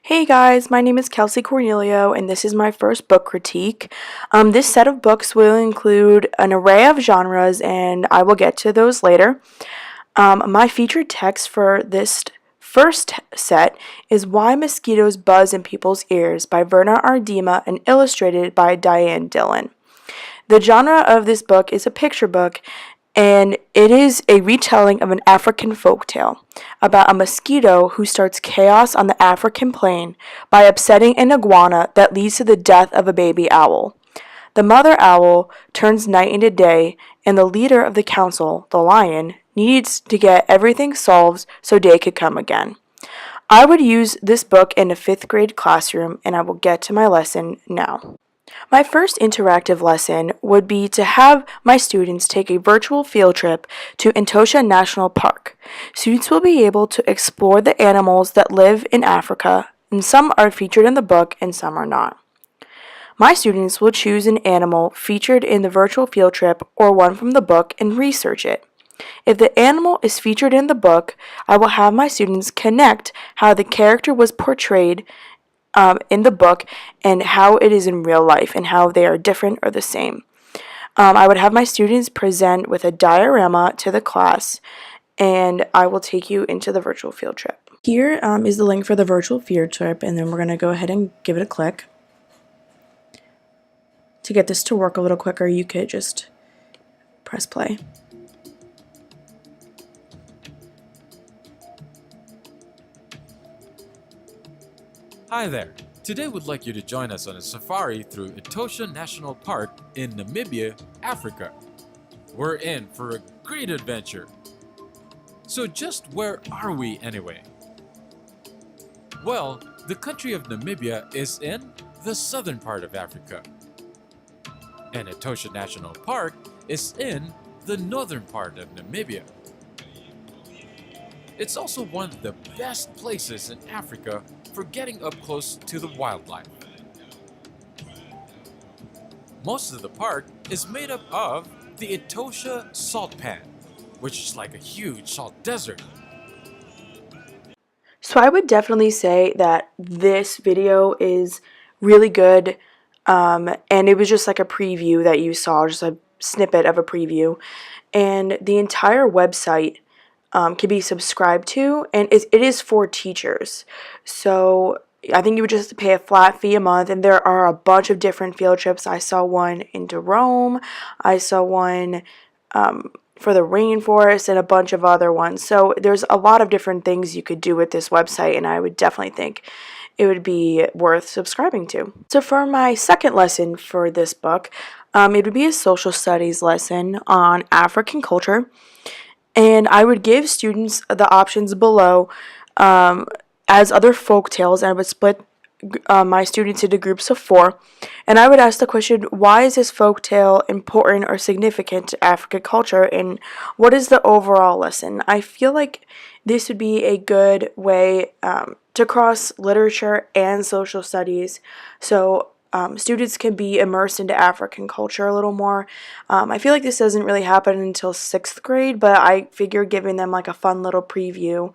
Hey guys, my name is Kelsey Cornelio, and this is my first book critique. This set of books will include an array of genres, and I will get to those later. My featured text for this first set is Why Mosquitoes Buzz in People's Ears by Verna Ardima and illustrated by Diane Dillon. The genre of this book is a picture book, and it is a retelling of an African folktale about a mosquito who starts chaos on the African plain by upsetting an iguana that leads to the death of a baby owl. The mother owl turns night into day, and the leader of the council, the lion, needs to get everything solved so day could come again. I would use this book in a 5th grade classroom, and I will get to my lesson now. My first interactive lesson would be to have my students take a virtual field trip to Etosha National Park. Students will be able to explore the animals that live in Africa, and some are featured in the book and some are not. My students will choose an animal featured in the virtual field trip or one from the book and research it. If the animal is featured in the book, I will have my students connect how the character was portrayed in the book and how it is in real life and how they are different or the same. I would have my students present with a diorama to the class, and I will take you into the virtual field trip. Here is the link for the virtual field trip, and then we're going to go ahead and give it a click. To get this to work a little quicker, you could just press play. Hi there! Today we'd like you to join us on a safari through Etosha National Park in Namibia, Africa. We're in for a great adventure. So just where are we anyway? Well, the country of Namibia is in the southern part of Africa. And Etosha National Park is in the northern part of Namibia. It's also one of the best places in Africa for getting up close to the wildlife. Most of the park is made up of the Etosha Salt Pan, which is like a huge salt desert. So I would definitely say that this video is really good, and it was just like a preview that you saw, just a snippet of a preview, and the entire website can be subscribed to, and it is for teachers. So I think you would just pay a flat fee a month, and there are a bunch of different field trips. I saw one into Rome, I saw one for the rainforest, and a bunch of other ones. So there's a lot of different things you could do with this website, and I would definitely think it would be worth subscribing to. So for my second lesson for this book, it would be a social studies lesson on African culture. And I would give students the options below as other folk tales, and I would split my students into groups of 4. And I would ask the question, why is this folk tale important or significant to African culture, and what is the overall lesson? I feel like this would be a good way to cross literature and social studies. So students can be immersed into African culture a little more. I feel like this doesn't really happen until 6th grade, but I figure giving them like a fun little preview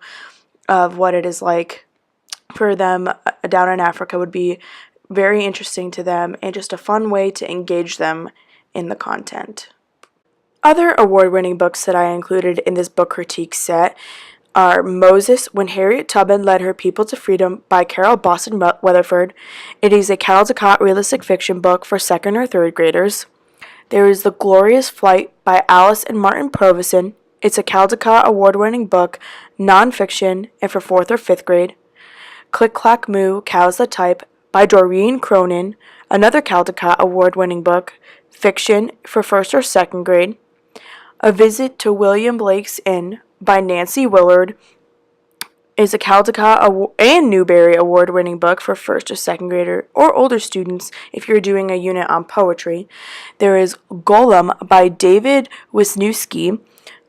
of what it is like for them down in Africa would be very interesting to them and just a fun way to engage them in the content. Other award-winning books that I included in this book critique set are Moses, When Harriet Tubman Led Her People to Freedom by Carol Boston Weatherford. It is a Caldecott realistic fiction book for 2nd or 3rd graders. There is The Glorious Flight by Alice and Martin Provison. It's a Caldecott award-winning book, nonfiction, and for 4th or 5th grade. Click Clack Moo, Cows That Type by Doreen Cronin, another Caldecott award-winning book, fiction for 1st or 2nd grade. A Visit to William Blake's Inn by Nancy Willard is a Caldecott and Newbery award-winning book for 1st or 2nd grader or older students if you're doing a unit on poetry. There is Golem by David Wisniewski.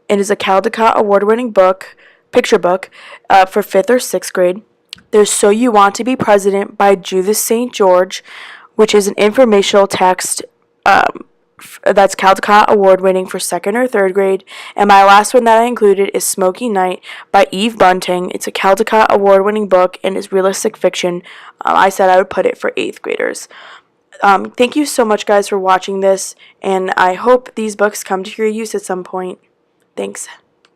It is a Caldecott award-winning book, picture book, for 5th or 6th grade. There's So You Want to Be President by Judith St. George, which is an informational text that's Caldecott Award winning for 2nd or 3rd grade. And my last one that I included is Smoky Night by Eve Bunting. It's a Caldecott Award winning book and is realistic fiction. I said I would put it for 8th graders. Thank you so much, guys, for watching this, and I hope these books come to your use at some point. Thanks.